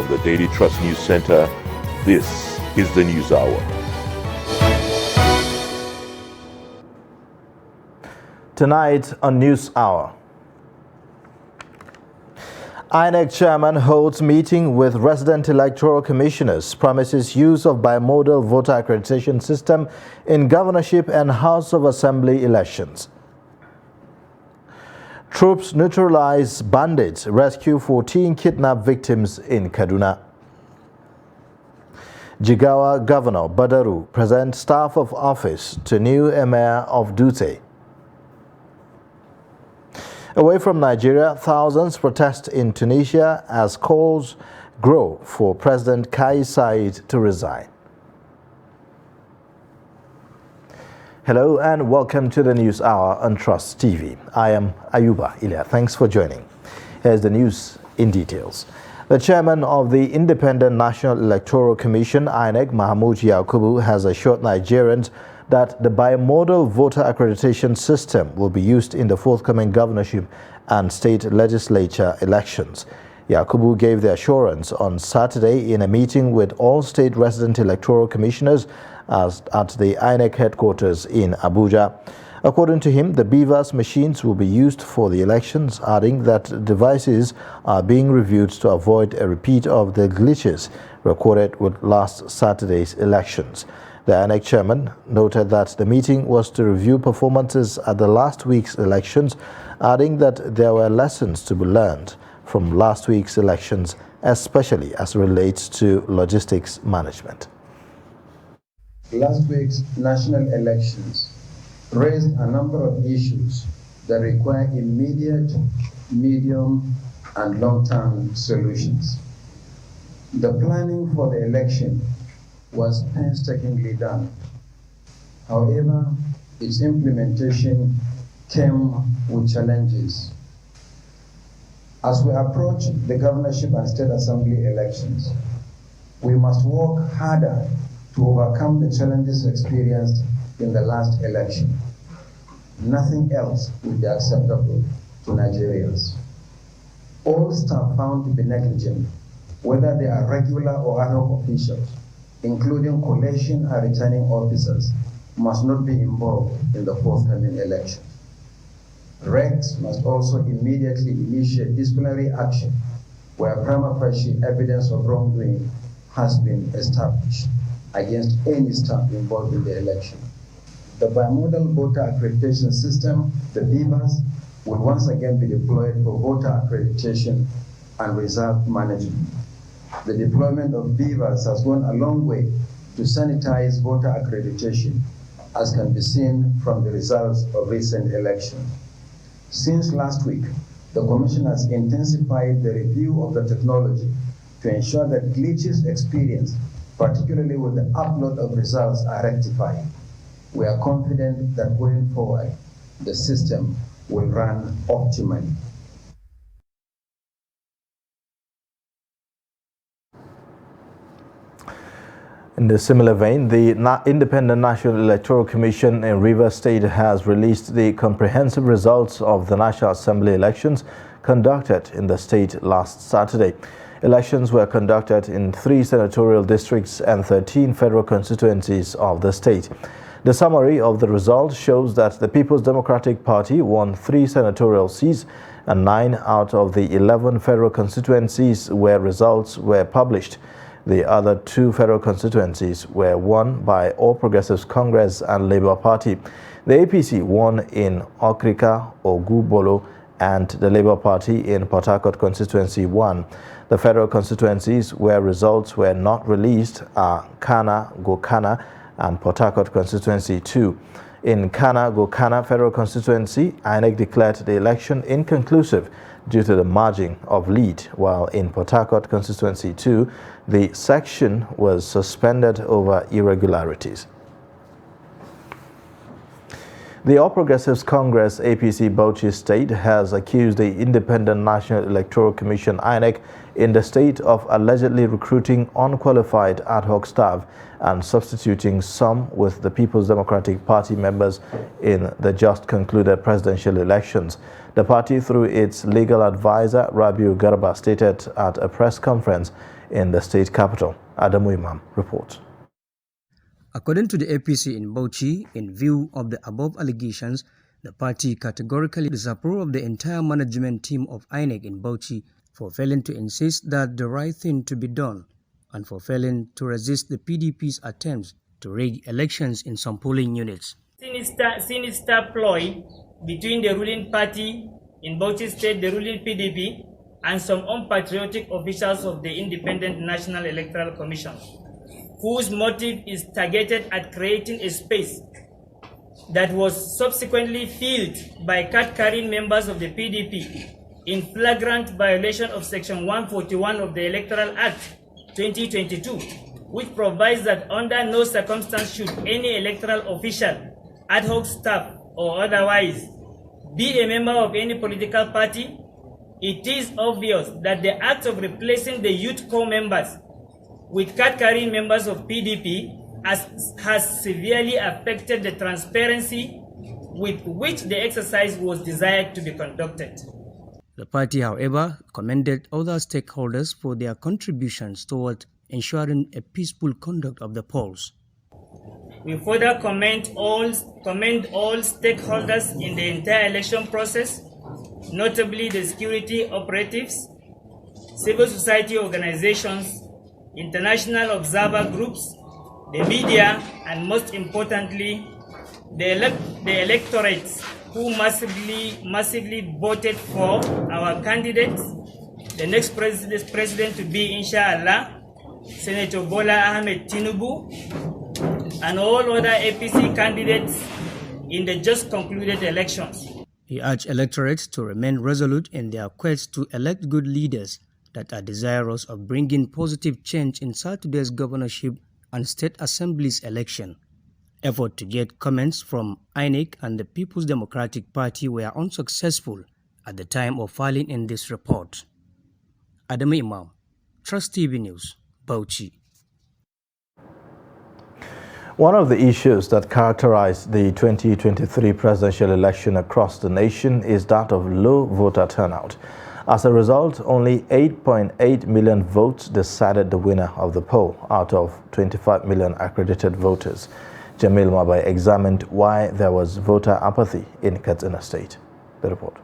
From the Daily Trust News Center, this is the News Hour. Tonight on News Hour, INEC chairman holds meeting with resident electoral commissioners, promises use of bimodal voter accreditation system in governorship and House of Assembly elections. Troops neutralize bandits, rescue 14 kidnapped victims in Kaduna. Jigawa Governor Badaru presents staff of office to new Emir of Dutse. Away from Nigeria, thousands protest in Tunisia as calls grow for President Kais Saied to resign. Hello and welcome to the News Hour on Trust TV. I am Ayuba Ilya. Thanks for joining. Here's the news in details. The chairman of the Independent National Electoral Commission, INEC, Mahmoud Yakubu, has assured Nigerians that the bimodal voter accreditation system will be used in the forthcoming governorship and state legislature elections. Yakubu gave the assurance on Saturday in a meeting with all state resident electoral commissioners at the INEC headquarters in Abuja. According to him, the BVAS machines will be used for the elections, adding that devices are being reviewed to avoid a repeat of the glitches recorded with last Saturday's elections. The INEC chairman noted that the meeting was to review performances at the last week's elections, adding that there were lessons to be learned from last week's elections, especially as relates to logistics management. Last week's national elections raised a number of issues that require immediate, medium, and long-term solutions. The planning for the election was painstakingly done. However, its implementation came with challenges. As we approach the governorship and state assembly elections, we must work harder to overcome the challenges experienced in the last election. Nothing else will be acceptable to Nigerians. All staff found to be negligent, whether they are regular or ad hoc officials, including collation and returning officers, must not be involved in the forthcoming election. RECs must also immediately initiate disciplinary action where prima facie evidence of wrongdoing has been established against any staff involved in the election. The bimodal voter accreditation system, the BVAS, will once again be deployed for voter accreditation and result management. The deployment of BVAS has gone a long way to sanitize voter accreditation, as can be seen from the results of recent elections. Since last week, the Commission has intensified the review of the technology to ensure that glitches experienced, particularly with the upload of results, are rectified. We are confident that going forward, the system will run optimally. In a similar vein, the Independent National Electoral Commission in Rivers State has released the comprehensive results of the National Assembly elections conducted in the state last Saturday. Elections were conducted in 3 senatorial districts and 13 federal constituencies of the state. The summary of the results shows that the People's Democratic Party won 3 senatorial seats and 9 out of the 11 federal constituencies where results were published. The other 2 federal constituencies were won by All Progressives Congress and Labour Party. The APC won in Okrika, Ogubolo, and the Labour Party in Port Harcourt Constituency 1. The federal constituencies where results were not released are Kana, Gokana, and Port Harcourt Constituency 2. In Kana, Gokana Federal Constituency, INEC declared the election inconclusive due to the margin of lead, while in Port Harcourt Constituency 2, the section was suspended over irregularities. The All Progressives Congress APC Bauchi State has accused the Independent National Electoral Commission INEC in the state of allegedly recruiting unqualified ad hoc staff and substituting some with the People's Democratic Party members in the just concluded presidential elections. The party, through its legal advisor, Rabiu Garba, stated at a press conference in the state capital. Adamu Imam reports. According to the APC in Bauchi, in view of the above allegations, the party categorically disapproves of the entire management team of INEC in Bauchi for failing to insist that the right thing to be done and for failing to resist the PDP's attempts to rig elections in some polling units. Sinister ploy between the ruling party in Bauchi State, the ruling PDP, and some unpatriotic officials of the Independent National Electoral Commission, whose motive is targeted at creating a space that was subsequently filled by card-carrying members of the PDP in flagrant violation of Section 141 of the Electoral Act 2022, which provides that under no circumstance should any electoral official, ad hoc staff, or otherwise be a member of any political party. It is obvious that the act of replacing the youth corps members with card-carrying members of PDP has severely affected the transparency with which the exercise was desired to be conducted. The party, however, commended other stakeholders for their contributions toward ensuring a peaceful conduct of the polls. We further commend all stakeholders in the entire election process, notably the security operatives, civil society organizations, international observer groups, the media, and most importantly, the electorates who massively voted for our candidates, the next president to be, inshallah, Senator Bola Ahmed Tinubu, and all other APC candidates in the just concluded elections. He urged electorates to remain resolute in their quest to elect good leaders that are desirous of bringing positive change in Saturday's governorship and state assemblies election. Effort to get comments from INEC and the People's Democratic Party were unsuccessful at the time of filing in this report. Adamu Imam, Trust TV News, Bauchi. One of the issues that characterized the 2023 presidential election across the nation is that of low voter turnout. As a result, only 8.8 million votes decided the winner of the poll out of 25 million accredited voters. Jamil Mabai examined why there was voter apathy in Katsina State. The report.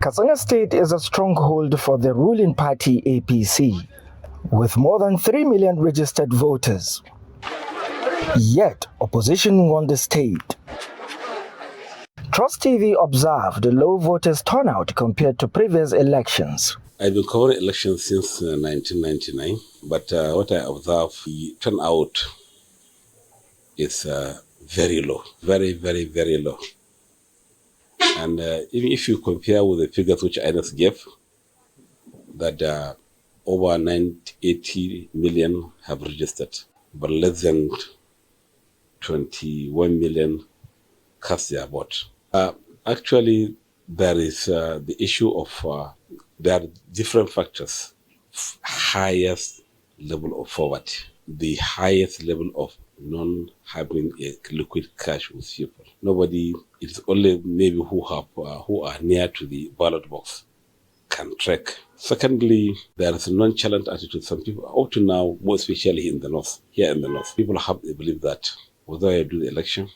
Katsina State is a stronghold for the ruling party APC, with more than 3 million registered voters. Yet, opposition won the state. Trust TV observed the low voters' turnout compared to previous elections. I've been covering elections since 1999, but what I observe, the turnout is very low, very, very, very low. And even if you compare with the figures which INEC gave, that over 80 million have registered, but less than 21 million cast their vote. Actually, there is the issue of there are different factors. Highest level of poverty, the highest level of non-having a liquid cash with people. Nobody, it's only maybe who are near to the ballot box can track. Secondly, there is a nonchalant attitude. Some people, up to now, more especially in the north, here in the north, people have the belief that whether you do the election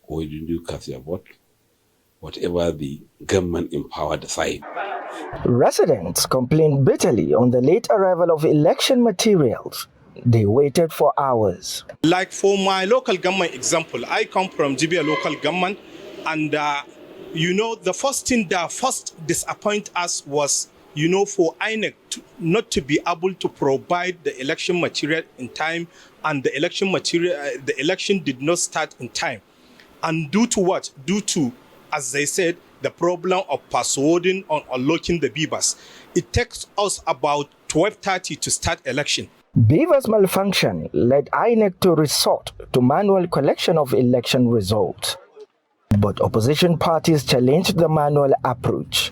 or you do cast your vote, whatever the government in power decide. Residents complained bitterly on the late arrival of election materials. They waited for hours. Like for my local government example, I come from Jibia local government, and the first thing that first disappoint us was, for INEC not to be able to provide the election material in time, and the election did not start in time. And due to what? Due to, as they said, the problem of passwording or unlocking the beavers. It takes us about 12:30 to start election. Beavers malfunction led INEC to resort to manual collection of election results. But opposition parties challenged the manual approach.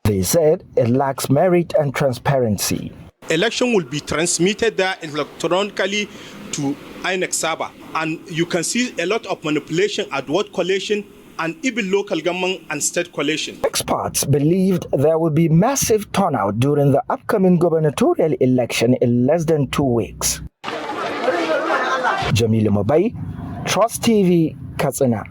They said it lacks merit and transparency. Election will be transmitted there electronically to INEC server, and you can see a lot of manipulation at vote collection and even local government and state coalition. Experts believed there will be massive turnout during the upcoming gubernatorial election in less than 2 weeks. Jamila Mabai, Trust TV, Katsina.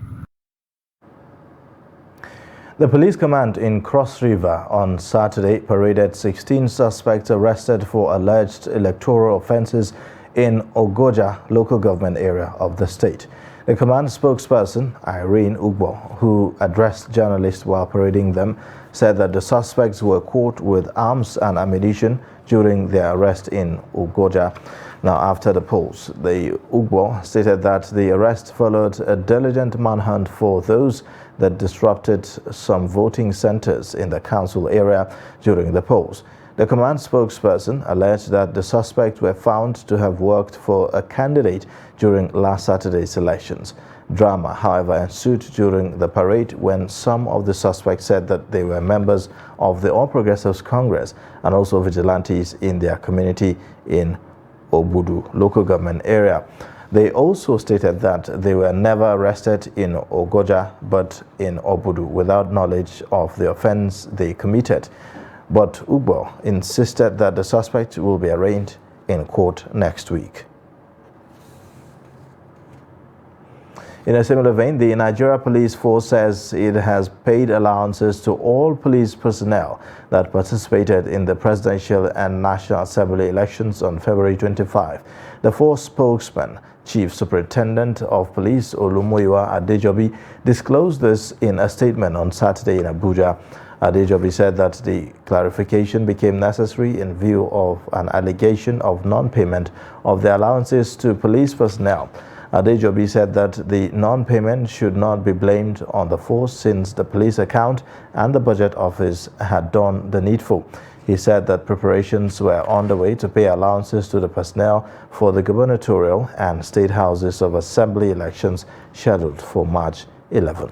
The police command in Cross River on Saturday paraded 16 suspects arrested for alleged electoral offences in Ogoja local government area of the state. The command spokesperson, Irene Ugbo, who addressed journalists while parading them, said that the suspects were caught with arms and ammunition during their arrest in Ogoja. Now, after the polls, the Ugbo stated that the arrest followed a diligent manhunt for those that disrupted some voting centers in the council area during the polls. The command spokesperson alleged that the suspects were found to have worked for a candidate during last Saturday's elections. Drama, however, ensued during the parade when some of the suspects said that they were members of the All Progressives Congress and also vigilantes in their community in Obudu local government area. They also stated that they were never arrested in Ogoja but in Obudu without knowledge of the offense they committed. But Ugbo insisted that the suspect will be arraigned in court next week. In a similar vein, the Nigeria Police Force says it has paid allowances to all police personnel that participated in the presidential and National Assembly elections on February 25. The force spokesman, Chief Superintendent of Police Olumoyiwa Adejobi, disclosed this in a statement on Saturday in Abuja. Adejobi said that the clarification became necessary in view of an allegation of non-payment of the allowances to police personnel. Adejobi said that the non-payment should not be blamed on the force since the police account and the budget office had done the needful. He said that preparations were on the way to pay allowances to the personnel for the gubernatorial and state houses of assembly elections scheduled for March 11.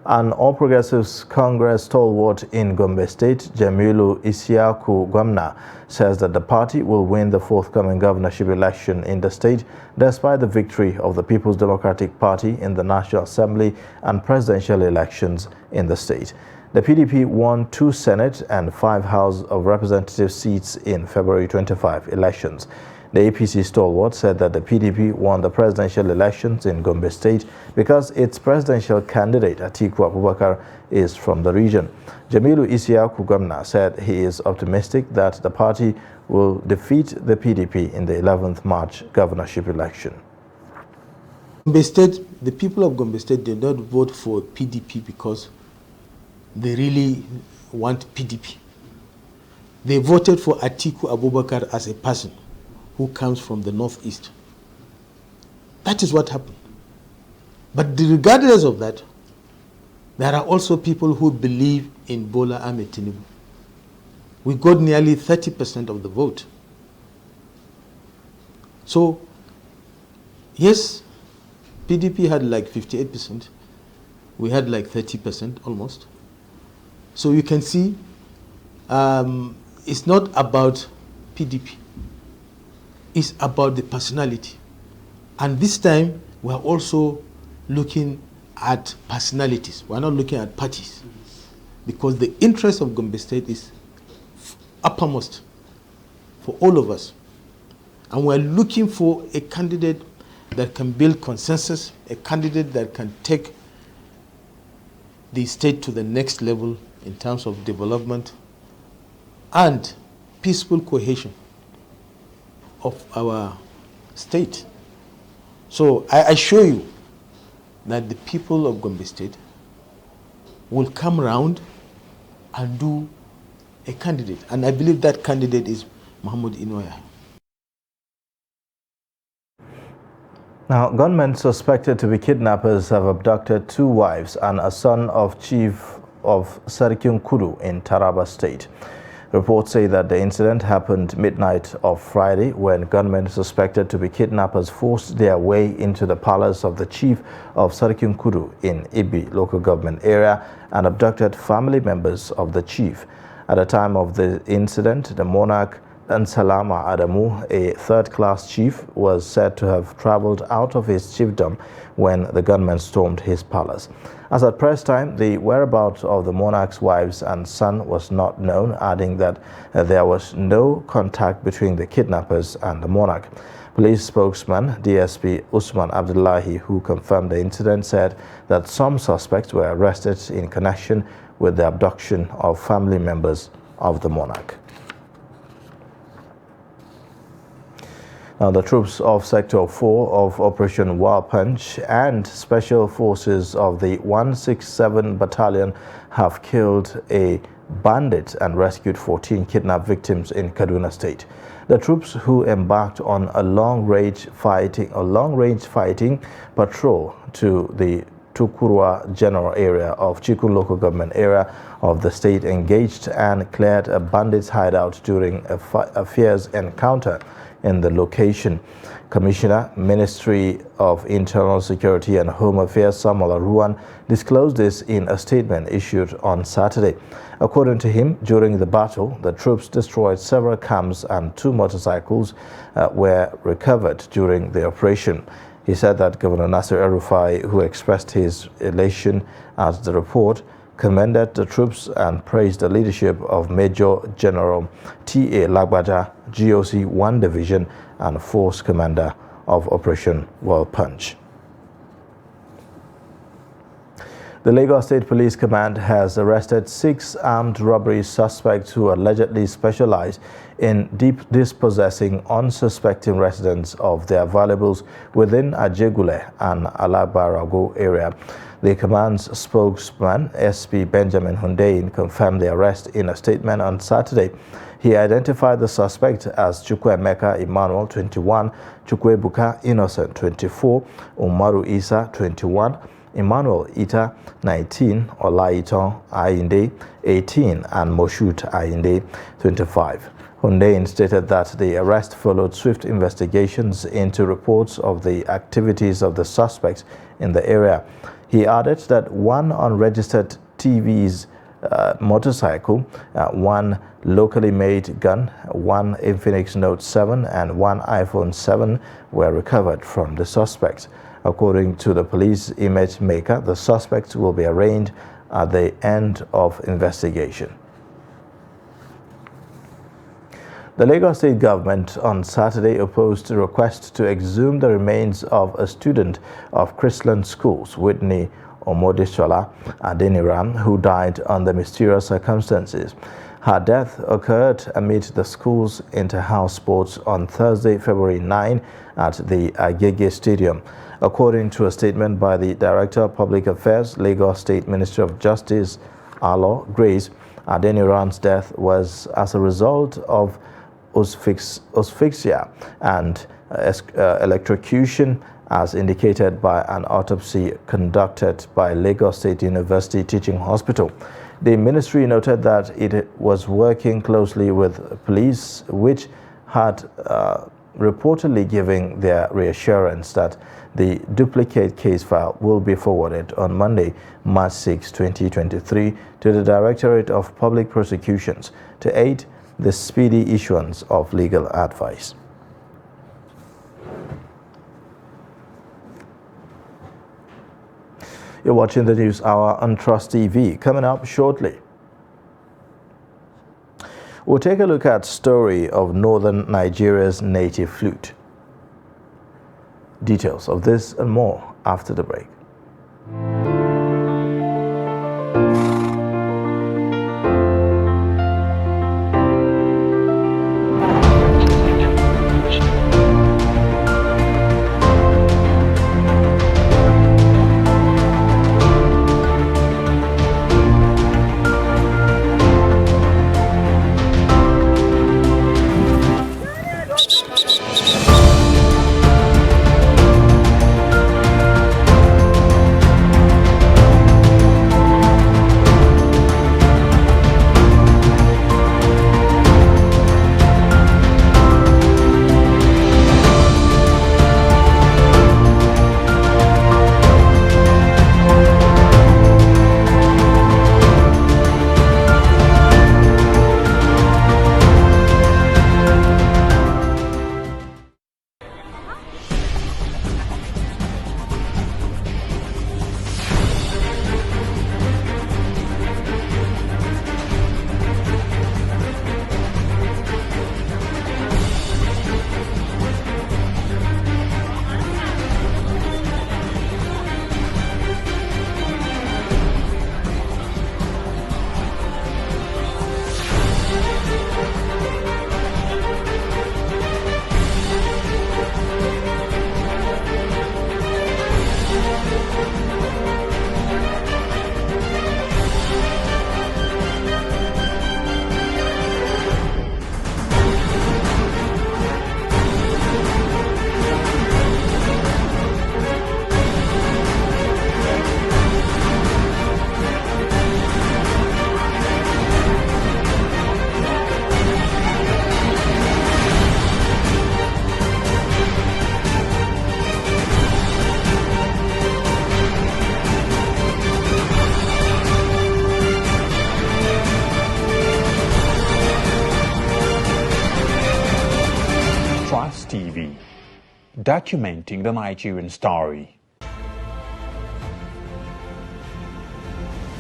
An All Progressives Congress stalwart in Gombe State, Jamilu Isiaku Gwamna, says that the party will win the forthcoming governorship election in the state despite the victory of the People's Democratic Party in the National Assembly and presidential elections in the state. The PDP won 2 Senate and 5 House of Representatives seats in February 25 elections. The APC stalwart said that the PDP won the presidential elections in Gombe State because its presidential candidate, Atiku Abubakar, is from the region. Jamilu Isiaku Gwamna said he is optimistic that the party will defeat the PDP in the 11th March governorship election. Gombe State, the people of Gombe State did not vote for PDP because they really want PDP. They voted for Atiku Abubakar as a person who comes from the northeast. That is what happened. But regardless of that, there are also people who believe in Bola Ahmed Tinubu. We got nearly 30% of the vote. So, yes, PDP had like 58%. We had like 30% almost. So you can see it's not about PDP. It's about the personality. And this time, we're also looking at personalities. We're not looking at parties. Because the interest of Gombe State is uppermost for all of us. And we're looking for a candidate that can build consensus, a candidate that can take the state to the next level in terms of development and peaceful cohesion of our state. So I assure you that the people of Gombe State will come around and do a candidate. And I believe that candidate is Muhammad Inoya. Now, gunmen suspected to be kidnappers have abducted 2 wives and a son of Chief of Sarkin Kudu in Taraba State. Reports say that the incident happened midnight of Friday when gunmen suspected to be kidnappers forced their way into the palace of the Chief of Sarkin Kudu in Ibi local government area and abducted family members of the chief. At the time of the incident, the monarch Nsalama Adamu, a third-class chief, was said to have traveled out of his chiefdom when the gunmen stormed his palace. As at press time, the whereabouts of the monarch's wives and son was not known, adding that there was no contact between the kidnappers and the monarch. Police spokesman DSP Usman Abdullahi, who confirmed the incident, said that some suspects were arrested in connection with the abduction of family members of the monarch. Now, the troops of Sector 4 of Operation Wild Punch and Special Forces of the 167 Battalion have killed a bandit and rescued 14 kidnapped victims in Kaduna State. The troops, who embarked on a long-range fighting patrol to the Tukurwa general area of Chikun local government area of the state, engaged and cleared a bandit's hideout during a fierce encounter in the location. Commissioner, Ministry of Internal Security and Home Affairs Samuel Aruwan disclosed this in a statement issued on Saturday. According to him, during the battle, the troops destroyed several camps and 2 motorcycles were recovered during the operation. He said that Governor Nasir El-Rufai, who expressed his elation at the report, commended the troops and praised the leadership of Major General T.A. Lagbaja, GOC 1 Division and Force Commander of Operation Wild Punch. The Lagos State Police Command has arrested 6 armed robbery suspects who allegedly specialize in dispossessing unsuspecting residents of their valuables within Ajegule and Alabarago area. The command's spokesman, SP Benjamin Hundeyin, confirmed the arrest in a statement on Saturday. He identified the suspect as Chukwuemeka Emmanuel, 21, Chukwuebuka Innocent, 24, Umaru Isa, 21, Emmanuel Ita, 19, Olaiton Ayinde, 18, and Moshut Ayinde, 25. Hundeyin stated that the arrest followed swift investigations into reports of the activities of the suspects in the area. He added that 1 unregistered TV's motorcycle, 1 locally made gun, 1 Infinix Note 7 and 1 iPhone 7 were recovered from the suspects. According to the police image maker, the suspects will be arraigned at the end of investigation. The Lagos State government on Saturday opposed a request to exhume the remains of a student of Chrisland Schools, Whitney Omodeshola Adeniran, who died under mysterious circumstances. Her death occurred amid the school's inter-house sports on Thursday, February 9 at the Agege Stadium. According to a statement by the Director of Public Affairs, Lagos State Ministry of Justice, Alo Grace, Adeniran's death was as a result of asphyxia and electrocution, as indicated by an autopsy conducted by Lagos State University Teaching Hospital. The ministry noted that it was working closely with police, which had reportedly given their reassurance that the duplicate case file will be forwarded on Monday, March 6, 2023, to the Directorate of Public Prosecutions to aid the speedy issuance of legal advice. You're watching the News Hour on Trust TV. Coming up shortly, we'll take a look at the story of northern Nigeria's native flute. Details of this and more after the break. documenting the Nigerian story.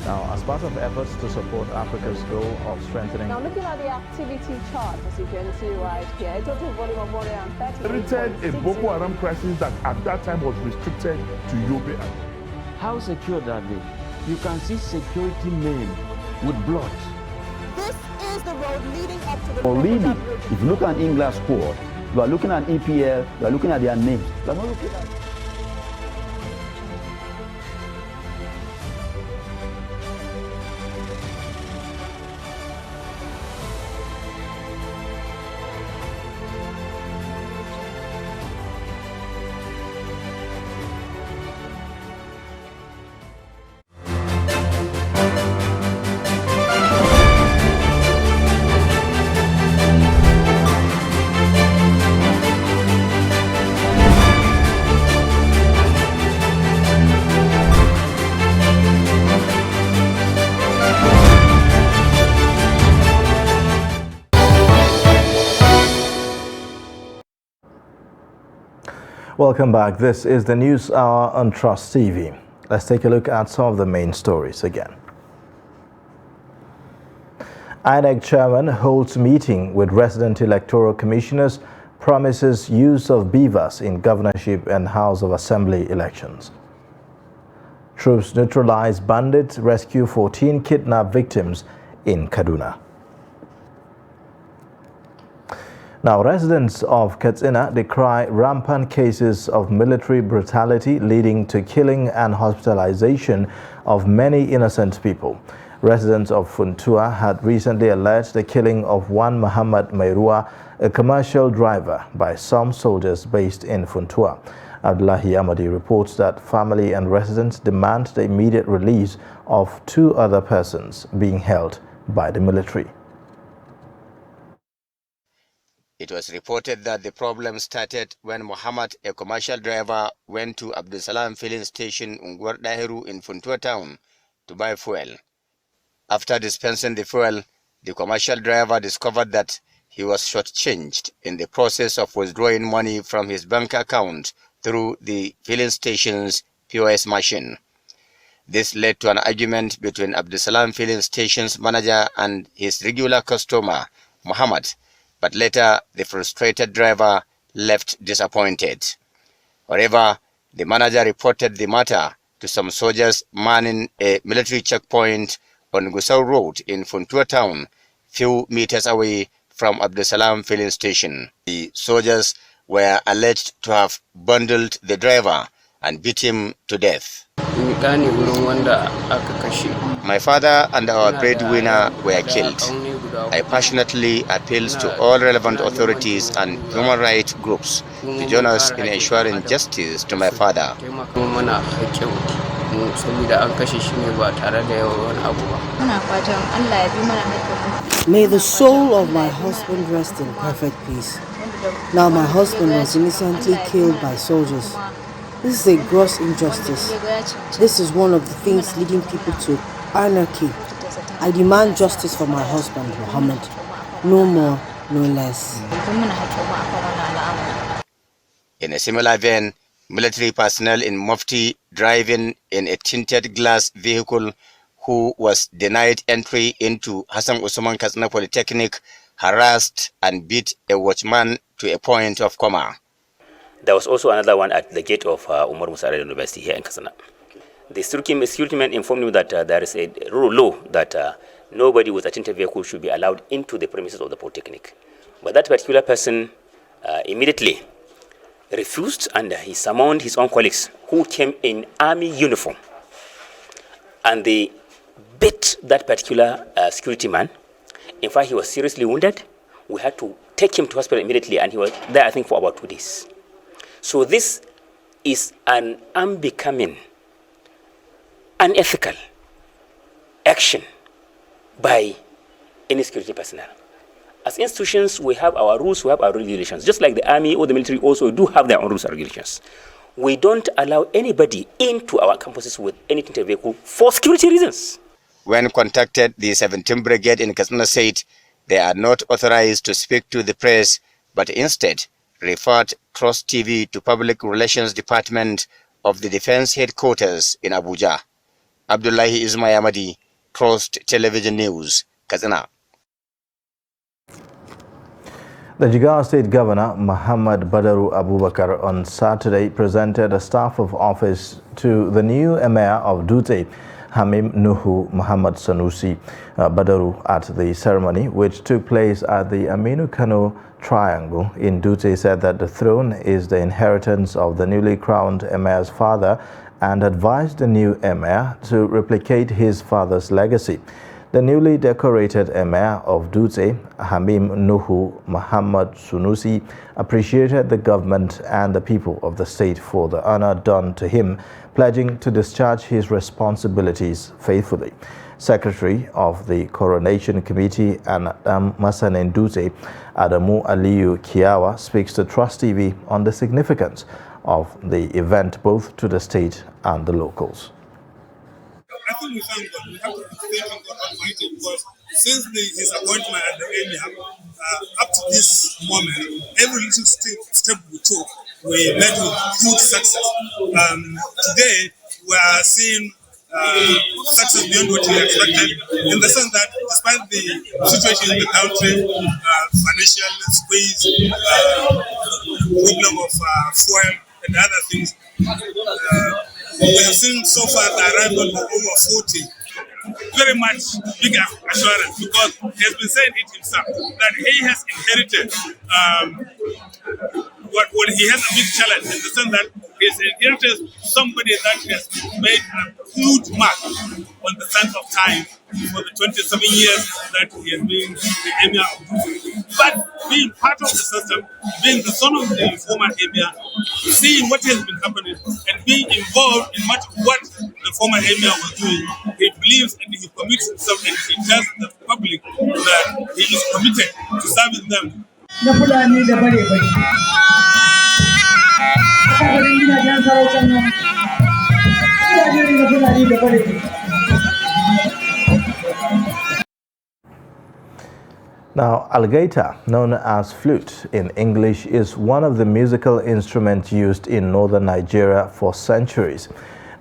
Now, as part of efforts to support Africa's goal of strengthening... Now, looking at the activity chart, as you can see right here, a total volume of 130... Created a Boko Haram crisis that at that time was restricted to Yobe. How secure are they? You can see security men with blood. This is the road leading up to the... Or really, if you look at England squad, you are looking at EPL, you are looking at their names. You are not looking at... Welcome back. This is the News Hour on Trust TV. Let's take a look at some of the main stories again. INEC chairman holds meeting with resident electoral commissioners, promises use of beavers in governorship and House of Assembly elections. Troops neutralize bandits, rescue 14 kidnapped victims in Kaduna. Now, residents of Katsina decry rampant cases of military brutality leading to killing and hospitalization of many innocent people. Residents of Funtua had recently alleged the killing of one Muhammad Mairua, a commercial driver, by some soldiers based in Funtua. Abdullahi Amadi reports that family and residents demand the immediate release of 2 other persons being held by the military. It was reported that the problem started when Muhammad, a commercial driver, went to Abdul Salam filling station in Ngwar Dahiru in Funtua town to buy fuel. After dispensing the fuel, the commercial driver discovered that he was shortchanged in the process of withdrawing money from his bank account through the filling station's POS machine. This led to an argument between Abdul Salam filling station's manager and his regular customer, Muhammad. But later, the frustrated driver left disappointed. However, the manager reported the matter to some soldiers manning a military checkpoint on Gusau Road in Funtua town, few meters away from Abdul Salam filling station. The soldiers were alleged to have bundled the driver and beat him to death. My father and our breadwinner were killed. I passionately appeal to all relevant authorities and human rights groups to join us in ensuring justice to my father. May the soul of my husband rest in perfect peace. Now my husband was innocently killed by soldiers. This is a gross injustice. This is one of the things leading people to anarchy. I demand justice for my husband, Muhammad. No more, no less. In a similar vein, military personnel in Mufti driving in a tinted glass vehicle who was denied entry into Hassan Usman Katsina Polytechnic harassed and beat a watchman to a point of coma. There was also another one at the gate of Umar Musa University here in Katsina. The security men informed me that there is a law that nobody with a tinted vehicle should be allowed into the premises of the Polytechnic. But that particular person immediately refused, and he summoned his own colleagues who came in army uniform. And they beat that particular security man. In fact, he was seriously wounded. We had to take him to hospital immediately, and he was there, I think, for about 2 days. So this is an unbecoming, unethical action by any security personnel. As institutions, we have our rules, we have our regulations. Just like the army or the military also do have their own rules and regulations. We don't allow anybody into our campuses with any tinted vehicle for security reasons. When contacted, the 17th Brigade in Katsina said they are not authorized to speak to the press, but instead referred Trust TV to Public Relations Department of the Defense Headquarters in Abuja. Abdullahi Ismayamadi, Trust Television News, Katsina. The Jigawa State Governor, Muhammad Badaru Abubakar, on Saturday presented a staff of office to the new Emir of Dutse, Hamim Nuhu Muhammad Sanusi Badaru, at the ceremony, which took place at the Aminu Kano Triangle in Dutse, said that the throne is the inheritance of the newly crowned Emir's father and advised the new Emir to replicate his father's legacy. The newly decorated Emir of Dutse, Hamim Nuhu Muhammad Sanusi, appreciated the government and the people of the state for the honor done to him, pledging to discharge his responsibilities faithfully. Secretary of the Coronation Committee and Masanin Dutse, Adamu Aliyu Kiawa, speaks to Trust TV on the significance of the event both to the state and the locals. I think we thank God. We have to be thanking God Almighty because since his appointment at the Emir, up to this moment, every little step we took, we met with huge success. Today, we are seeing success beyond what we expected, in the sense that despite the situation in the country, financial squeeze, problem of fuel and other things, we have seen so far the arrival of over 40. Very much big assurance, because he has been saying it himself that he has inherited what he has a big challenge in the sense that he's inherited somebody that has made a huge mark on the sands of time for the 27 years that he has been the Emir of Dutse. But being part of the system, being the son of the former Emir, seeing what has been happening and being involved in much of what the former Emir was doing, he believes and he commits himself and he tells the public that he is committed to serving them. Now, alligator, known as flute in English, is one of the musical instruments used in northern Nigeria for centuries.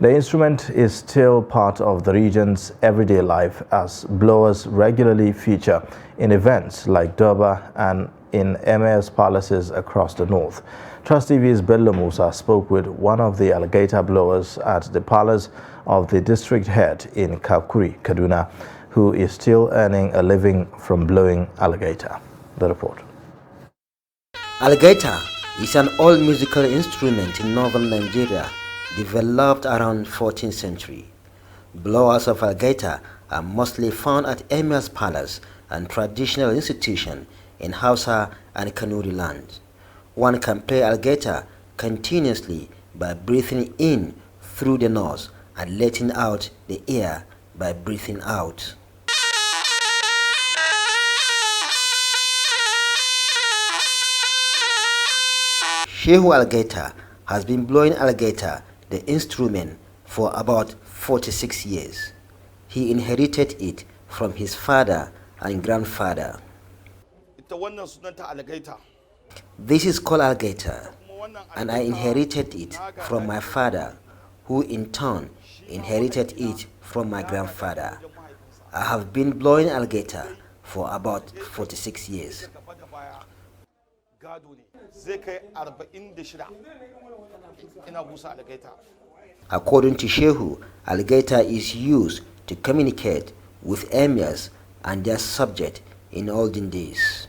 The instrument is still part of the region's everyday life, as blowers regularly feature in events like Durbar and in Emir's palaces across the north. Trust TV's Bello Musa spoke with one of the alligator blowers at the palace of the district head in Kakuri, Kaduna, who is still earning a living from blowing alligator. The report. Alligator is an old musical instrument in northern Nigeria, developed around 14th century. Blowers of alligator are mostly found at Emir's palace and traditional institution in Hausa and Kanuri land. One can play alligator continuously by breathing in through the nose and letting out the air by breathing out. Shehu Alligator has been blowing alligator, the instrument, for about 46 years. He inherited it from his father and grandfather. This is called alligator, and I inherited it from my father, who in turn inherited it from my grandfather. I have been blowing alligator for about 46 years. According to Shehu, alligator is used to communicate with emirs and their subject in olden days.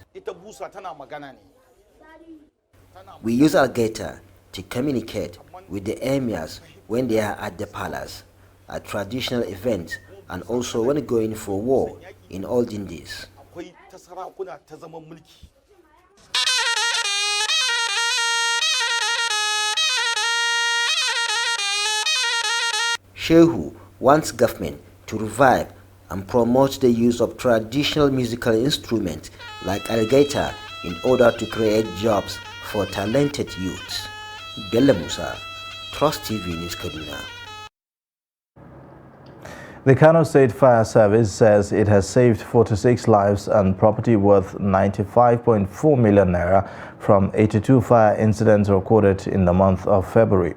We use alligator to communicate with the emirs when they are at the palace, at traditional events, and also when going for war in olden days. Shehu wants government to revive and promote the use of traditional musical instruments like alligator in order to create jobs for talented youths. Bello Musa, Trust TV News, Kaduna. The Kano State Fire Service says it has saved 46 lives and property worth 95.4 million naira from 82 fire incidents recorded in the month of February.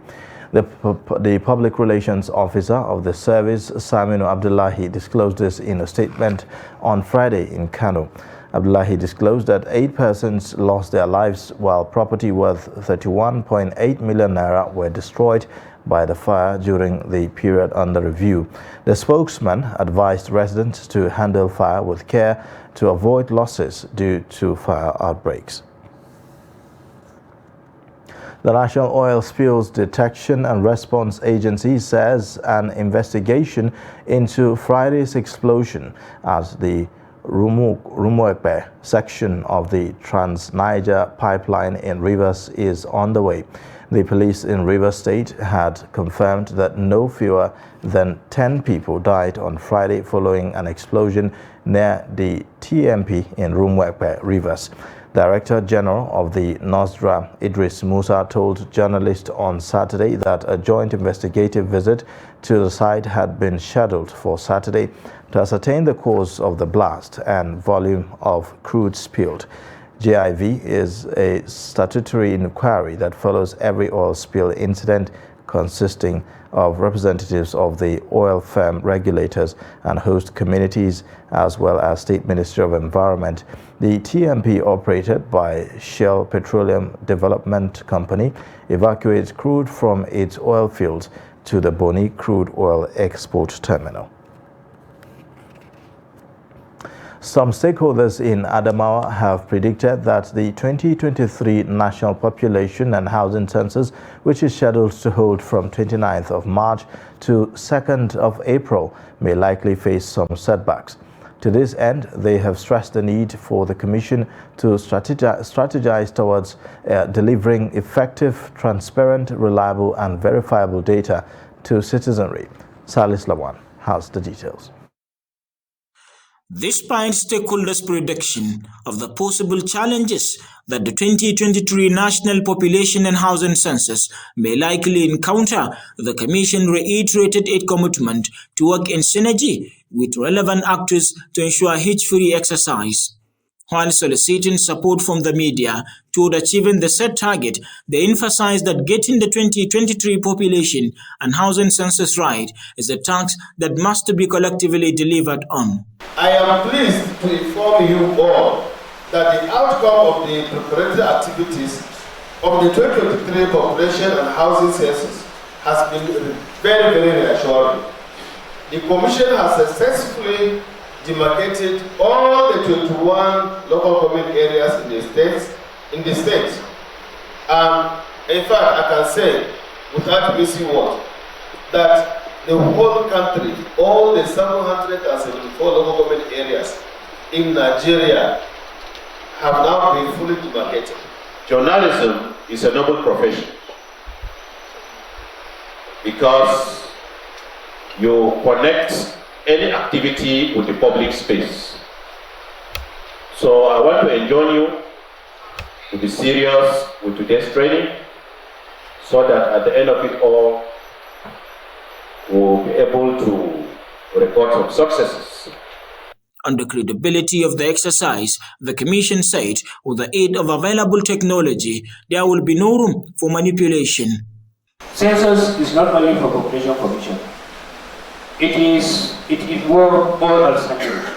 The Public Relations Officer of the service, Saminu Abdullahi, disclosed this in a statement on Friday in Kano. Abdullahi disclosed that 8 persons lost their lives while property worth 31.8 million naira were destroyed by the fire during the period under review. The spokesman advised residents to handle fire with care to avoid losses due to fire outbreaks. The National Oil Spills Detection and Response Agency says an investigation into Friday's explosion at the Rumuekpe section of the Trans-Niger pipeline in Rivers is on the way. The police in Rivers State had confirmed that no fewer than 10 people died on Friday following an explosion near the TMP in Rumuekpe, Rivers. Director General of the NOSDRA, Idris Musa, told journalists on Saturday that a joint investigative visit to the site had been scheduled for Saturday to ascertain the cause of the blast and volume of crude spilled. JIV is a statutory inquiry that follows every oil spill incident, consisting of representatives of the oil firm regulators and host communities, as well as State Ministry of Environment. The TMP, operated by Shell Petroleum Development Company, evacuates crude from its oil fields to the Boni crude oil export terminal. Some stakeholders in Adamawa have predicted that the 2023 National Population and Housing Census, which is scheduled to hold from 29th of March to 2nd of April, may likely face some setbacks. To this end, they have stressed the need for the Commission to strategize towards delivering effective, transparent, reliable and verifiable data to citizenry. Salis Lawan has the details. Despite stakeholders' prediction of the possible challenges that the 2023 National Population and Housing Census may likely encounter, the Commission reiterated its commitment to work in synergy with relevant actors to ensure hitch-free exercise. While soliciting support from the media toward achieving the set target, they emphasized that getting the 2023 population and housing census right is a task that must be collectively delivered on. I am pleased to inform you all that the outcome of the preparatory activities of the 2023 population and housing census has been very, very reassuring. The Commission has successfully demarcated all the 21 local government areas in the state. In fact, I can say, without missing word, that the whole country, all the 774 local government areas in Nigeria have now been fully demarcated. Journalism is a noble profession because you connect any activity with the public space. So I want to enjoin you to be serious with today's training so that at the end of it all, we'll be able to report some successes. On the credibility of the exercise, the Commission said with the aid of available technology, there will be no room for manipulation. Census is not only for population commission. It involves all alternatives.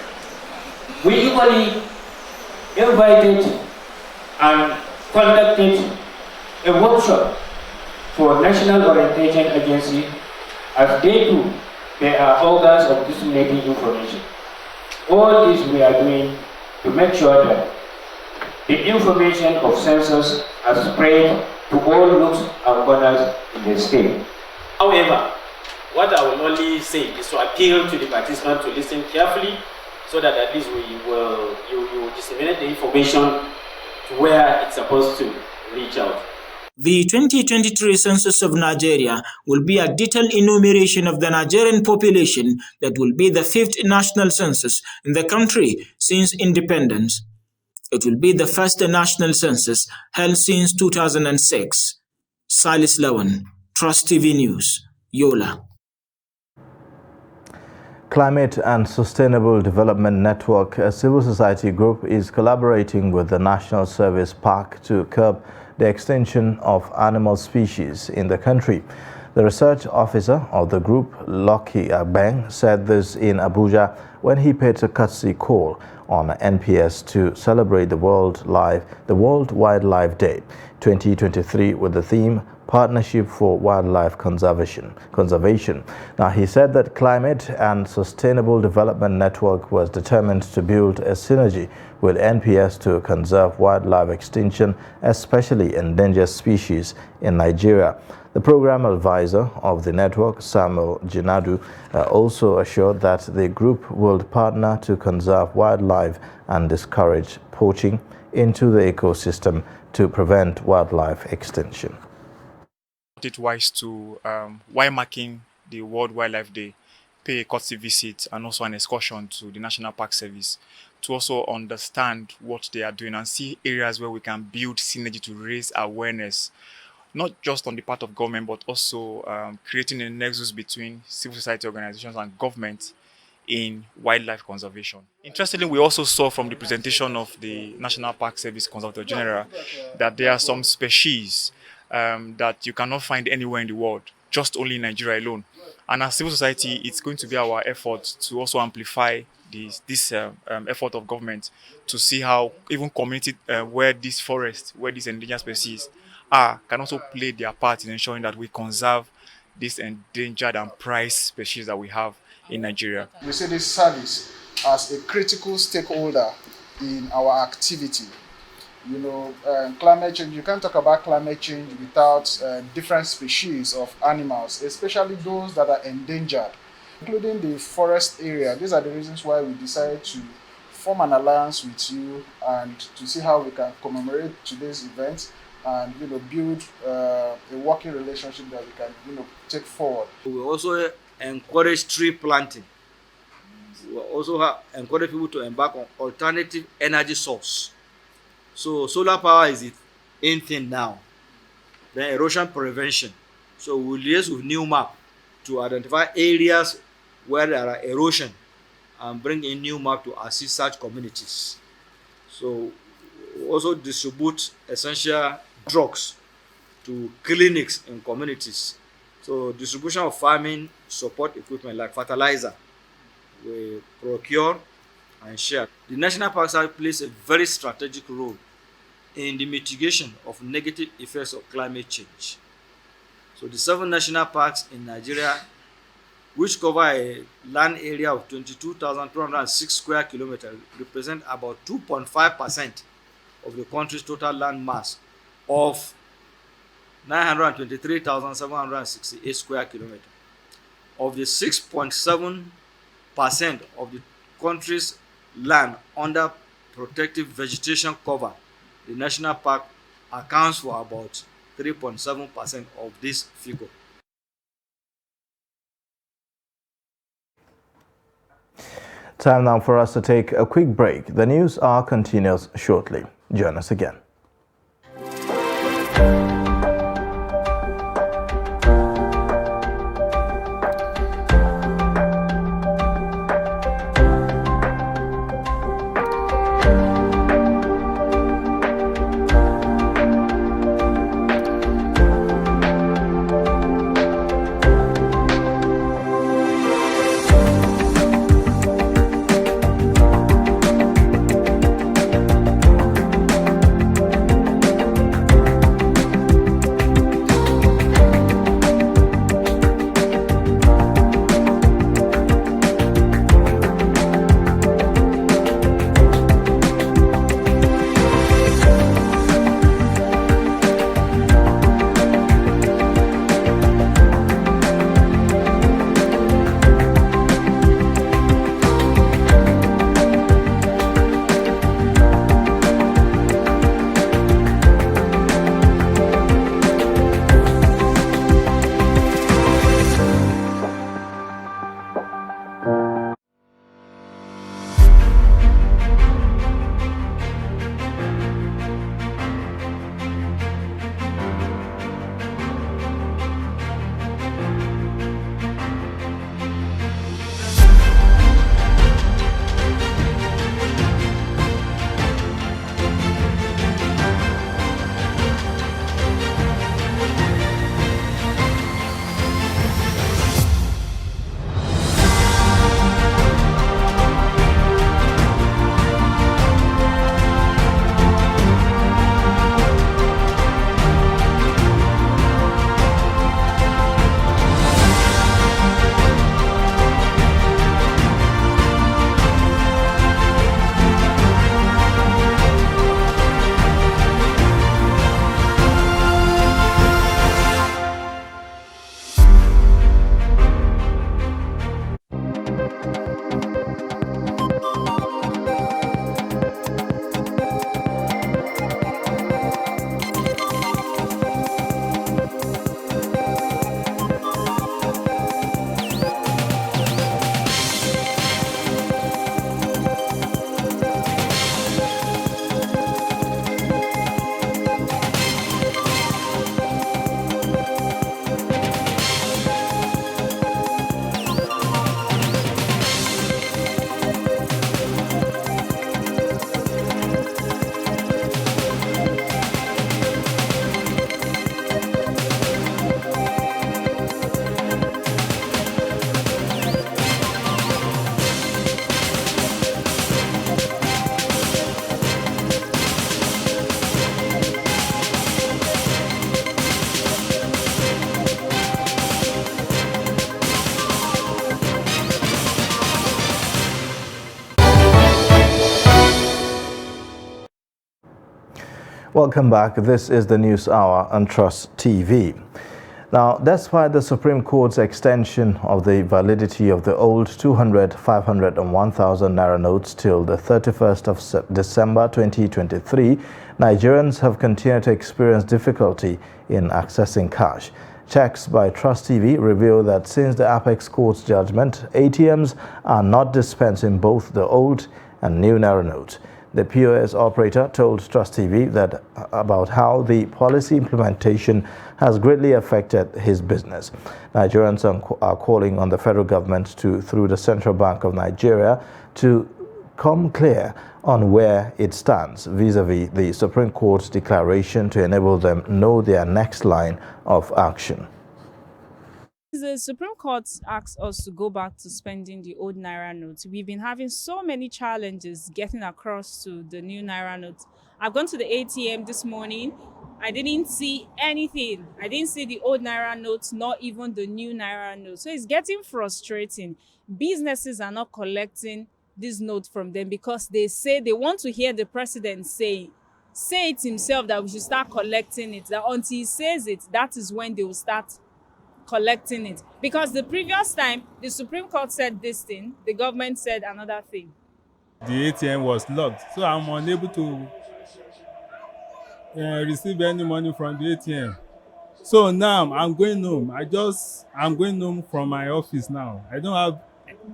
We equally invited and conducted a workshop for National Orientation Agency, as they too, they are organs of disseminating information. All this we are doing to make sure that the information of census has spread to all nooks and corners in the state. However, what I will only say is to appeal to the participants to listen carefully so that at least you will disseminate the information to where it's supposed to reach out. The 2023 census of Nigeria will be a detailed enumeration of the Nigerian population that will be the 5th national census in the country since independence. It will be the first national census held since 2006. Salis Lawan, Trust TV News, Yola. Climate and Sustainable Development Network, a civil society group, is collaborating with the National Service Park to curb the extinction of animal species in the country. The research officer of the group, Lucky Abeng, said this in Abuja when he paid a courtesy call on NPS to celebrate the World Wildlife Day 2023 with the theme Partnership for Wildlife Conservation. Now, he said that Climate and Sustainable Development Network was determined to build a synergy with NPS to conserve wildlife extinction, especially endangered species in Nigeria. The program advisor of the network, Samuel Jinadu, also assured that the group will partner to conserve wildlife and discourage poaching into the ecosystem to prevent wildlife extinction. It wise to, while marking the World Wildlife Day, pay a courtesy visit and also an excursion to the National Park Service to also understand what they are doing and see areas where we can build synergy to raise awareness, not just on the part of government, but also creating a nexus between civil society organizations and government in wildlife conservation. Interestingly, we also saw from the presentation of the National Park Service Consultant General that there are some species that you cannot find anywhere in the world, just only in Nigeria alone. And as civil society, it's going to be our effort to also amplify this effort of government to see how even community where these forests, where these endangered species are, can also play their part in ensuring that we conserve these endangered and prized species that we have in Nigeria. We see this service as a critical stakeholder in our activity. You know, climate change, you can't talk about climate change without different species of animals, especially those that are endangered, including the forest area. These are the reasons why we decided to form an alliance with you and to see how we can commemorate today's event and, you know, build a working relationship that we can, you know, take forward. We also encourage tree planting. We also encourage people to embark on alternative energy source. So solar power is the in thing now. Then erosion prevention. So we'll liaise with new map to identify areas where there are erosion and bring in new map to assist such communities. So we also distribute essential drugs to clinics in communities. So distribution of farming support equipment like fertilizer, we procure and share. The National Park Service plays a very strategic role in the mitigation of negative effects of climate change. So the 7 national parks in Nigeria, which cover a land area of 22,206 square kilometers, represent about 2.5% of the country's total land mass of 923,768 square kilometers. Of the 6.7% of the country's land under protective vegetation cover, the national park accounts for about 3.7% of this figure. Time now for us to take a quick break. The news hour continues shortly. Join us again. Welcome back. This is the News Hour on Trust TV. Now, despite the Supreme Court's extension of the validity of the old 200, 500 and 1,000 naira notes till the 31st of December 2023, Nigerians have continued to experience difficulty in accessing cash. Checks by Trust TV reveal that since the Apex Court's judgment, ATMs are not dispensing both the old and new naira notes. The POS operator told Trust TV that about how the policy implementation has greatly affected his business. Nigerians are calling on the federal government through the Central Bank of Nigeria to come clear on where it stands vis-a-vis the Supreme Court's declaration to enable them know their next line of action. The Supreme Court asked us to go back to spending the old Naira notes. We've been having so many challenges getting across to the new Naira notes. I've gone to the ATM this morning. I didn't see anything. I didn't see the old Naira notes, not even the new Naira notes. So it's getting frustrating. Businesses are not collecting this note from them because they say they want to hear the president say it himself that we should start collecting it. That until he says it, that is when they will start collecting it. Because the previous time, the Supreme Court said this thing, the government said another thing. The ATM was locked, so I'm unable to receive any money from the ATM. So now I'm going home. I'm going home from my office now. I don't have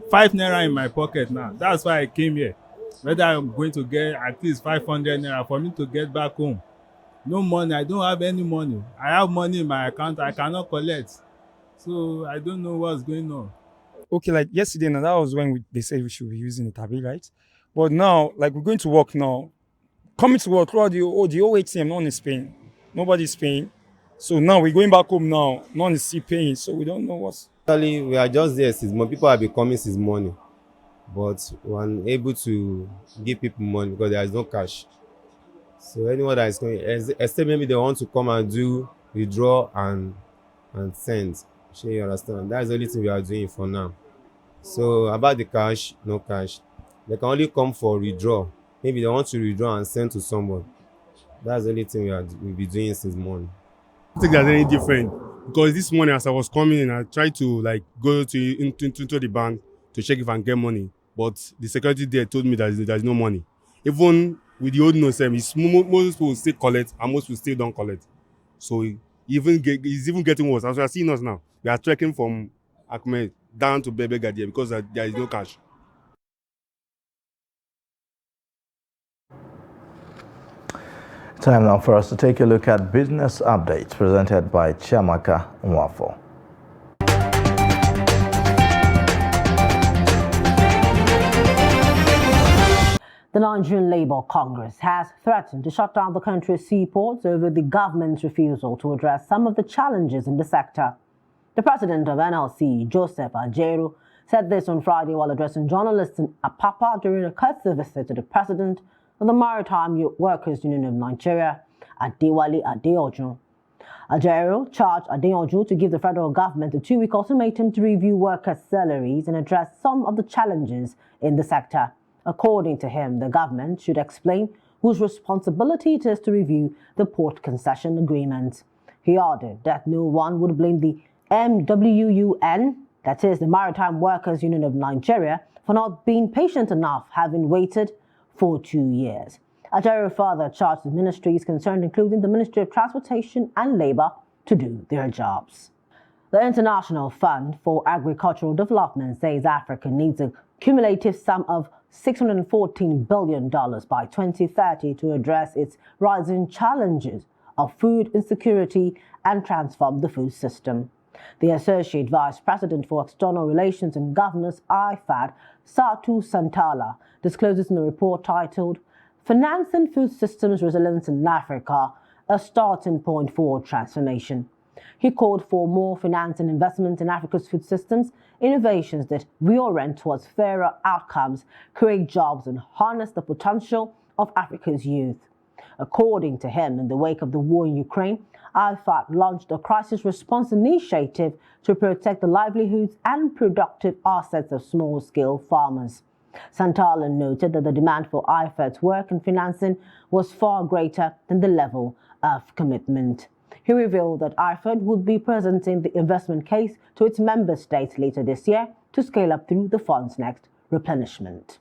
5 naira in my pocket now. That's why I came here. Whether I'm going to get at least 500 naira for me to get back home. No money. I don't have any money. I have money in my account. I cannot collect. So I don't know what's going on. Okay, like yesterday, now that was when they said we should be using the tablet, right? But now, like we're going to work now. Coming to work, throughout the whole ATM, no one is paying. Nobody's paying. So now we're going back home now. No one is still paying. So we don't know what's... Actually, we are just there since more people have been coming since morning. But we're unable to give people money because there is no cash. So anyone that is going, except maybe they want to come and do withdraw and send. Sure, you understand? That's the only thing we are doing for now. So about the cash, no cash. They can only come for withdraw. Maybe they want to withdraw and send to someone. That's the only thing we'll be doing since morning. I don't think there's any different because this morning as I was coming in, I tried to like go into the bank to check if I can get money, but the security there told me that there's no money. Even with the old notes, most people still collect and most people still don't collect. So it's even getting worse. As you are seeing us now, we are trekking from Akme down to Bebe Gadia because there is no cash. Time now for us to take a look at business updates presented by Chiamaka Nwafo. The Nigerian Labour Congress has threatened to shut down the country's seaports over the government's refusal to address some of the challenges in the sector. The president of NLC, Joseph Ajaero, said this on Friday while addressing journalists in Apapa during a courtesy visit to the president of the Maritime Workers Union of Nigeria, Adewale Adeoju. Ajaero charged Adeoju to give the federal government a 2-week ultimatum to review workers' salaries and address some of the challenges in the sector. According to him, the government should explain whose responsibility it is to review the port concession agreement. He added that no one would blame the MWUN, that is the Maritime Workers Union of Nigeria, for not being patient enough, having waited for 2 years. Ajaero further charged the ministries concerned, including the Ministry of Transportation and Labour, to do their jobs. The International Fund for Agricultural Development says Africa needs a cumulative sum of $614 billion by 2030 to address its rising challenges of food insecurity and transform the food system. The Associate Vice President for External Relations and Governance, IFAD, Satu Santala, discloses in a report titled Financing Food Systems Resilience in Africa, a Starting Point for Transformation. He called for more finance and investment in Africa's food systems, innovations that reorient towards fairer outcomes, create jobs, and harness the potential of Africa's youth. According to him, in the wake of the war in Ukraine, IFAD launched a crisis response initiative to protect the livelihoods and productive assets of small-scale farmers. Santalin noted that the demand for IFED's work and financing was far greater than the level of commitment. He revealed that IFED would be presenting the investment case to its member states later this year to scale up through the fund's next replenishment.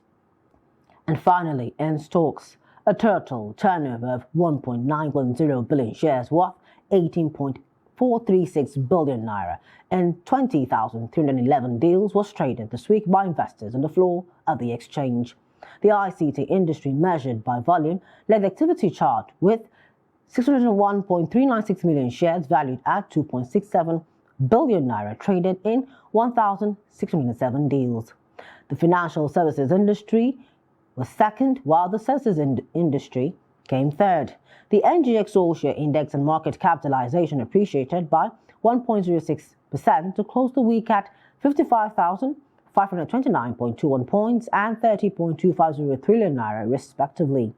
And finally, in stocks, a total turnover of 1.910 billion shares worth 18.436 billion naira and 20,311 deals was traded this week by investors on the floor of the exchange. The ICT industry measured by volume led the activity chart with 601.396 million shares valued at 2.67 billion naira traded in 1,607 deals. The financial services industry was second, while the services industry came third. The NGX All-Share Index and market capitalization appreciated by 1.06% to close the week at 55,529.21 points and 30.250 trillion naira respectively.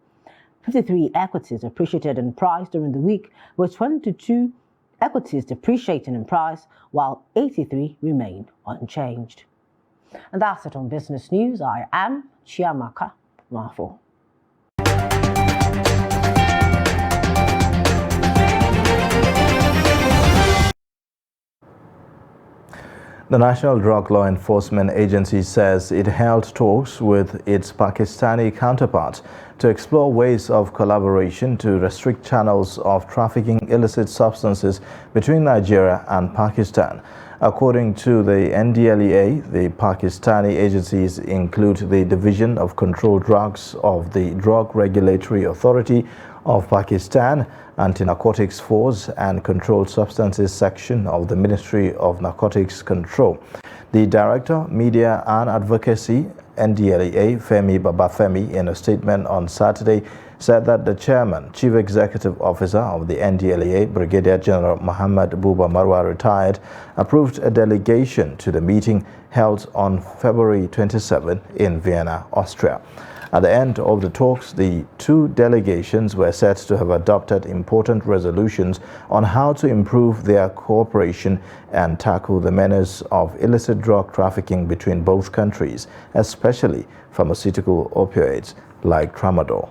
53 equities appreciated in price during the week, with 22 equities depreciating in price, while 83 remain unchanged. And that's it on Business News. I am Chiamaka Mafo. The National Drug Law Enforcement Agency says it held talks with its Pakistani counterparts to explore ways of collaboration to restrict channels of trafficking illicit substances between Nigeria and Pakistan. According to the NDLEA, the Pakistani agencies include the Division of Controlled Drugs of the Drug Regulatory Authority of Pakistan, Anti-Narcotics Force and Controlled Substances Section of the Ministry of Narcotics Control. The Director, Media and Advocacy, NDLEA, Femi Babafemi, in a statement on Saturday, said that the Chairman, Chief Executive Officer of the NDLEA, Brigadier General Muhammad Buba Marwa, retired, approved a delegation to the meeting held on February 27 in Vienna, Austria. At the end of the talks, the two delegations were said to have adopted important resolutions on how to improve their cooperation and tackle the menace of illicit drug trafficking between both countries, especially pharmaceutical opioids like tramadol.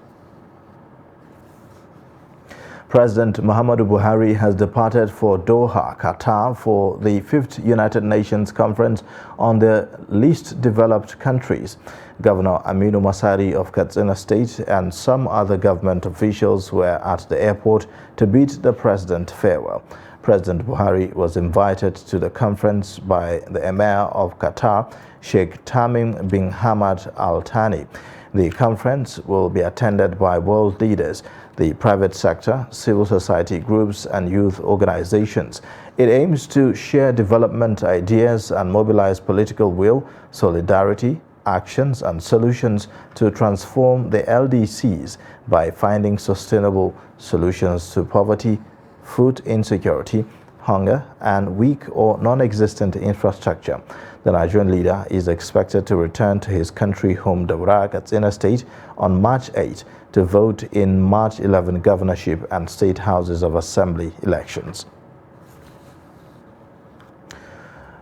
President Muhammadu Buhari has departed for Doha, Qatar, for the 5th United Nations Conference on the Least Developed Countries. Governor Aminu Masari of Katsina State and some other government officials were at the airport to bid the president farewell. President Buhari was invited to the conference by the Emir of Qatar, Sheikh Tamim bin Hamad Al Thani. The conference will be attended by world leaders, the private sector, civil society groups and youth organizations. It aims to share development ideas and mobilize political will, solidarity, actions and solutions to transform the LDCs by finding sustainable solutions to poverty, food insecurity, hunger and weak or non-existent infrastructure. The Nigerian leader is expected to return to his country home Daura, Katsina State on March 8 to vote in March 11 governorship and state houses of assembly elections.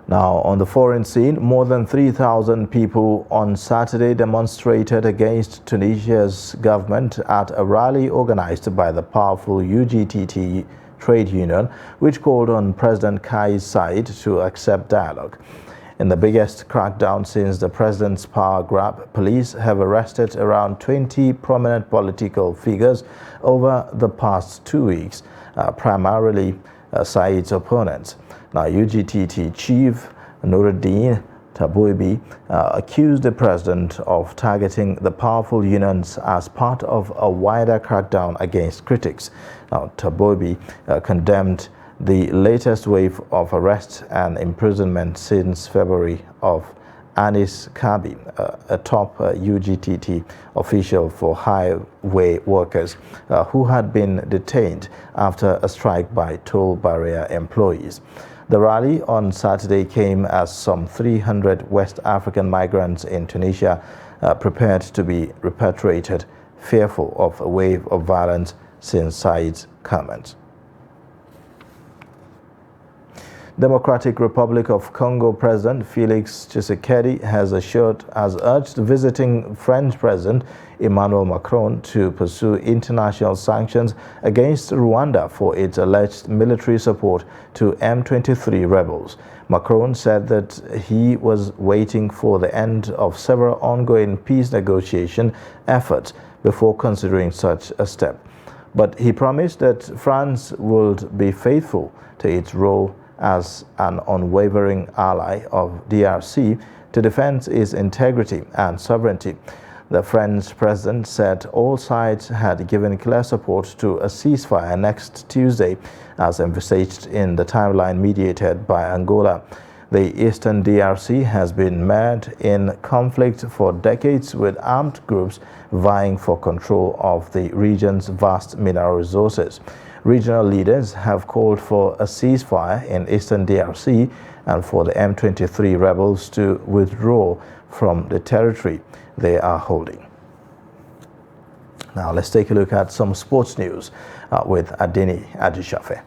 Now, on the foreign scene, more than 3,000 people on Saturday demonstrated against Tunisia's government at a rally organized by the powerful UGTT trade union, which called on President Kais Saied to accept dialogue. In the biggest crackdown since the president's power grab, police have arrested around 20 prominent political figures over the past 2 weeks, primarily Said's opponents. Now, UGTT chief Nuruddin Taboibi accused the president of targeting the powerful unions as part of a wider crackdown against critics. Now, Taboibi condemned the latest wave of arrests and imprisonment since February of Anis Kabi, a top UGTT official for highway workers who had been detained after a strike by toll barrier employees. The rally on Saturday came as some 300 West African migrants in Tunisia prepared to be repatriated, fearful of a wave of violence since Said's comments. Democratic Republic of Congo President Felix Tshisekedi has urged visiting French President Emmanuel Macron to pursue international sanctions against Rwanda for its alleged military support to M23 rebels. Macron said that he was waiting for the end of several ongoing peace negotiation efforts before considering such a step. But he promised that France would be faithful to its role as an unwavering ally of DRC to defend its integrity and sovereignty. The French president said all sides had given clear support to a ceasefire next Tuesday, as envisaged in the timeline mediated by Angola. The eastern DRC has been mired in conflict for decades, with armed groups vying for control of the region's vast mineral resources. Regional leaders have called for a ceasefire in eastern DRC and for the M23 rebels to withdraw from the territory they are holding. Now let's take a look at some sports news with Adeni Ajishafe.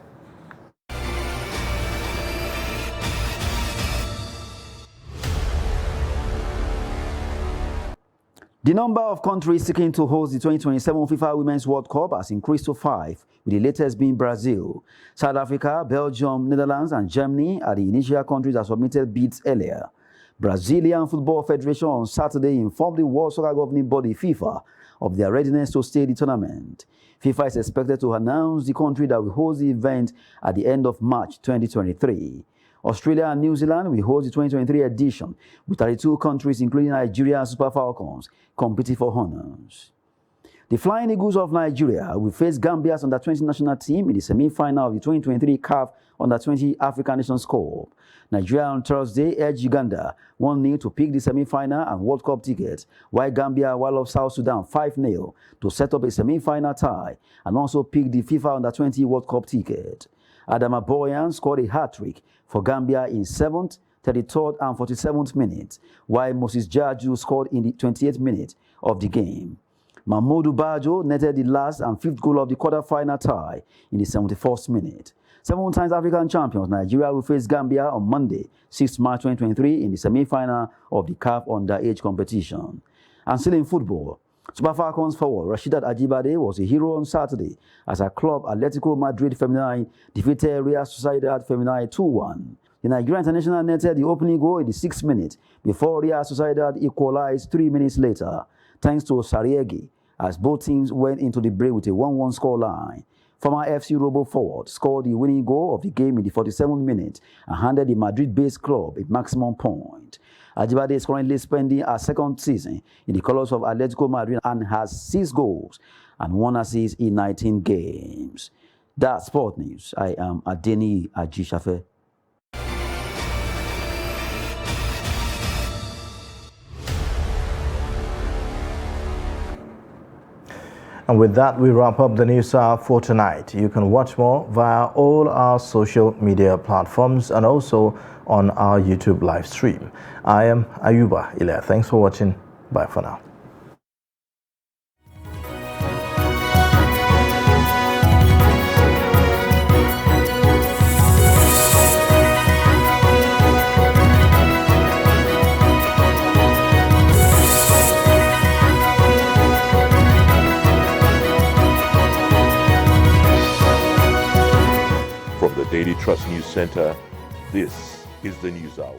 The number of countries seeking to host the 2027 FIFA Women's World Cup has increased to 5, with the latest being Brazil. South Africa, Belgium, Netherlands and Germany are the initial countries that submitted bids earlier. Brazilian Football Federation on Saturday informed the World Soccer Governing Body FIFA of their readiness to stay the tournament. FIFA is expected to announce the country that will host the event at the end of March 2023. Australia and New Zealand will host the 2023 edition, with 32 countries, including Nigeria and Super Falcons, competing for honors. The Flying Eagles of Nigeria will face Gambia's under-20 national team in the semi-final of the 2023 CAF Under-20 African Nations Cup. Nigeria on Thursday edged Uganda 1-0 to pick the semi-final and World Cup tickets, while Gambia walloped South Sudan 5-0 to set up a semi-final tie and also pick the FIFA Under-20 World Cup ticket. Adama Boyan scored a hat-trick for Gambia in 7th, 33rd and 47th minutes, while Moses Jaju scored in the 28th minute of the game. Mahmoudou Bajo netted the last and 5th goal of the quarter-final tie in the 71st minute. 7 times African champions, Nigeria will face Gambia on Monday, 6th March 2023 in the semi-final of the CAF Underage competition. And still in football, Super Falcons forward Rasheedat Ajibade was a hero on Saturday as her club Atletico Madrid Femenine defeated Real Sociedad Femenine 2-1. The Nigerian international netted the opening goal in the 6th minute before Real Sociedad equalized 3 minutes later, thanks to Sariegi, as both teams went into the break with a 1-1 scoreline. Former FC Robo forward scored the winning goal of the game in the 47th minute and handed the Madrid-based club a maximum point. Ajibade is currently spending her second season in the colours of Atletico Madrid and has 6 goals and 1 assist in 19 games. That's Sport News. I am Adeni Ajishafe. And with that, we wrap up the news hour for tonight. You can watch more via all our social media platforms and also on our YouTube live stream. I am Ayuba Ilya. Thanks for watching. Bye for now. From the Daily Trust News Center, this is the News Hour.